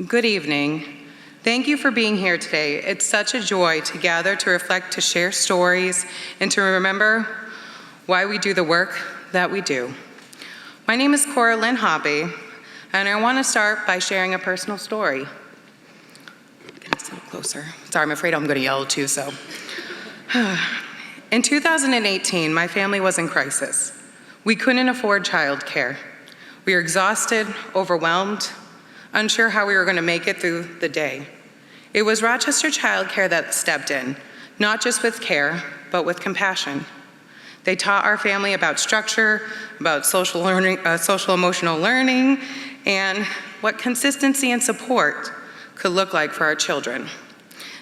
Good evening. Thank you for being here today. It's such a joy to gather, to reflect, to share stories, and to remember why we do the work that we do. My name is Cora Lynn Hoppe, and I want to start by sharing a personal story. Get this a little closer. Sorry, I'm afraid I'm going to yell too, so. In 2018, my family was in crisis. We couldn't afford childcare. We were exhausted, overwhelmed, unsure how we were going to make it through the day. It was Rochester Child Care that stepped in, not just with care, but with compassion. They taught our family about structure, about social emotional learning, and what consistency and support could look like for our children.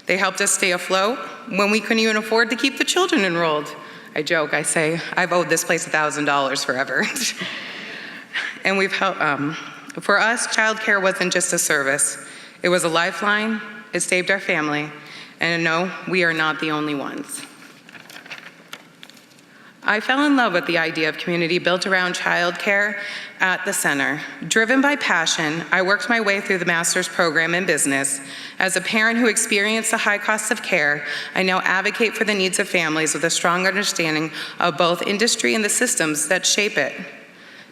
They helped us stay afloat when we couldn't even afford to keep the children enrolled. I joke, I say, I've owed this place $1,000 forever. And we've helped, for us, childcare wasn't just a service. It was a lifeline, it saved our family, and no, we are not the only ones. I fell in love with the idea of community built around childcare at the center. Driven by passion, I worked my way through the master's program in business. As a parent who experienced the high costs of care, I now advocate for the needs of families with a strong understanding of both industry and the systems that shape it.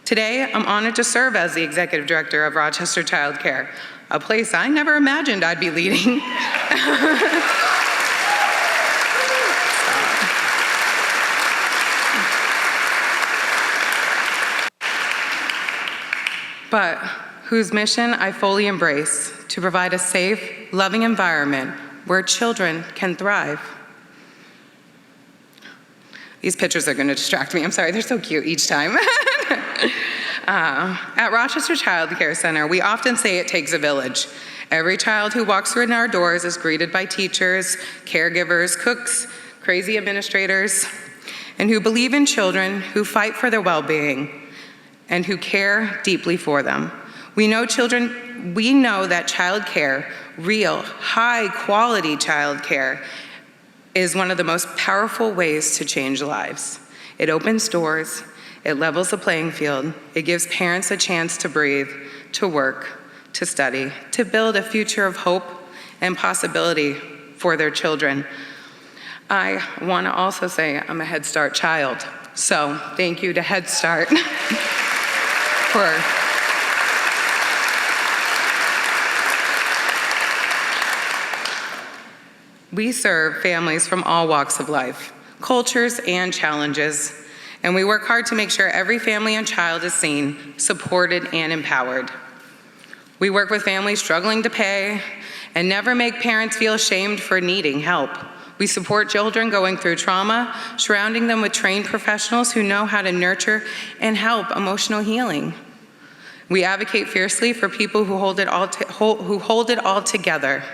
Today, I'm honored to serve as the executive director of Rochester Child Care, a place I never imagined I'd be leading. But whose mission I fully embrace, to provide a safe, loving environment where children can thrive. These pictures are going to distract me. I'm sorry, they're so cute each time. At Rochester Child Care Center, we often say it takes a village. Every child who walks through our doors is greeted by teachers, caregivers, cooks, crazy administrators, and who believe in children, who fight for their well-being, and who care deeply for them. We know that child care, real, high-quality child care, is one of the most powerful ways to change lives. It opens doors, it levels the playing field, it gives parents a chance to breathe, to work, to study, to build a future of hope and possibility for their children. I want to also say I'm a Head Start child, so thank you to Head Start for We serve families from all walks of life, cultures, and challenges, and we work hard to make sure every family and child is seen, supported, and empowered. We work with families struggling to pay and never make parents feel ashamed for needing help. We support children going through trauma, surrounding them with trained professionals who know how to nurture and help emotional healing. We advocate fiercely for people who hold it all together.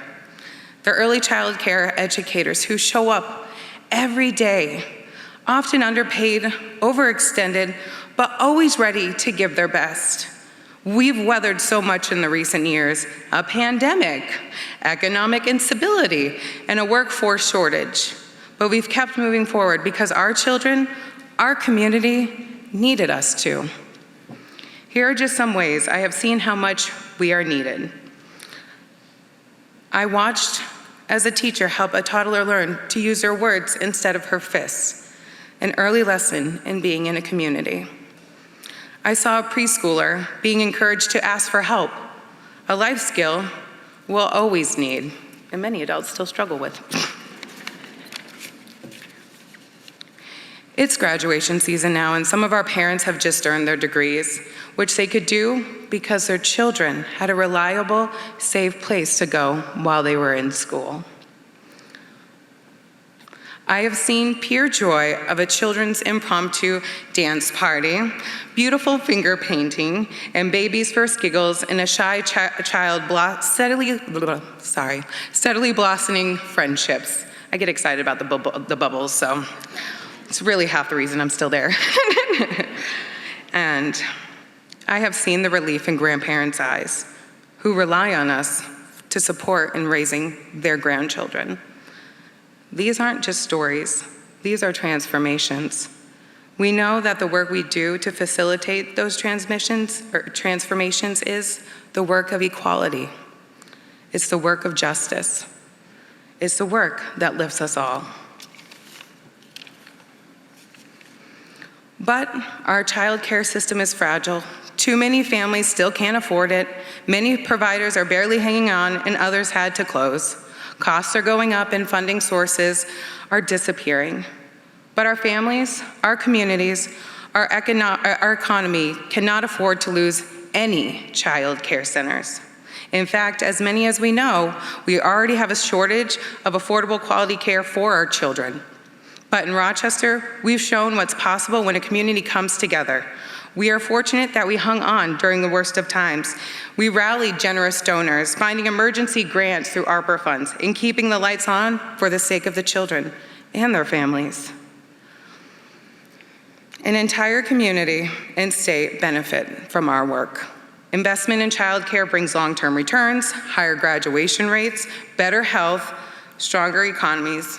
The early child care educators who show up every day, often underpaid, overextended, but always ready to give their best. We've weathered so much in the recent years: a pandemic, economic instability, and a workforce shortage. But we've kept moving forward because our children, our community, needed us to. Here are just some ways I have seen how much we are needed. I watched as a teacher help a toddler learn to use her words instead of her fists, an early lesson in being in a community. I saw a preschooler being encouraged to ask for help, a life skill we'll always need, and many adults still struggle with. It's graduation season now, and some of our parents have just earned their degrees, which they could do because their children had a reliable, safe place to go while they were in school. I have seen pure joy of a children's impromptu dance party, beautiful finger painting, and baby's first giggles in a shy child steadily blossoming friendships. I get excited about the bubbles, so it's really half the reason I'm still there. And I have seen the relief in grandparents' eyes who rely on us to support in raising their grandchildren. These aren't just stories, these are transformations. We know that the work we do to facilitate those transformations is the work of equality. It's the work of justice. It's the work that lifts us all. But our child care system is fragile. Too many families still can't afford it. Many providers are barely hanging on, and others had to close. Costs are going up and funding sources are disappearing. But our families, our communities, our economy cannot afford to lose any child care centers. In fact, as many as we know, we already have a shortage of affordable quality care for our children. But in Rochester, we've shown what's possible when a community comes together. We are fortunate that we hung on during the worst of times. We rallied generous donors, finding emergency grants through ARPA funds, and keeping the lights on for the sake of the children and their families. An entire community and state benefit from our work. Investment in childcare brings long-term returns, higher graduation rates, better health, stronger economies,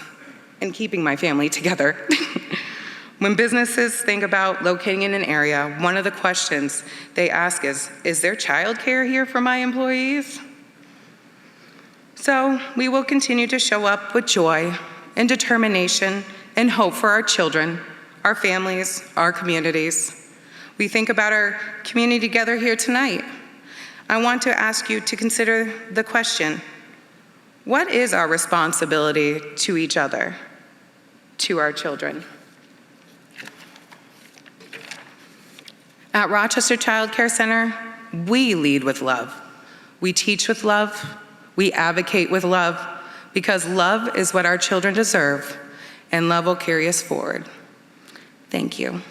and keeping my family together. When businesses think about locating in an area, one of the questions they ask is there childcare here for my employees? So we will continue to show up with joy and determination and hope for our children, our families, our communities. We think about our community together here tonight. I want to ask you to consider the question, what is our responsibility to each other, to our children? At Rochester Child Care Center, we lead with love. We teach with love. We advocate with love, because love is what our children deserve, and love will carry us forward. Thank you.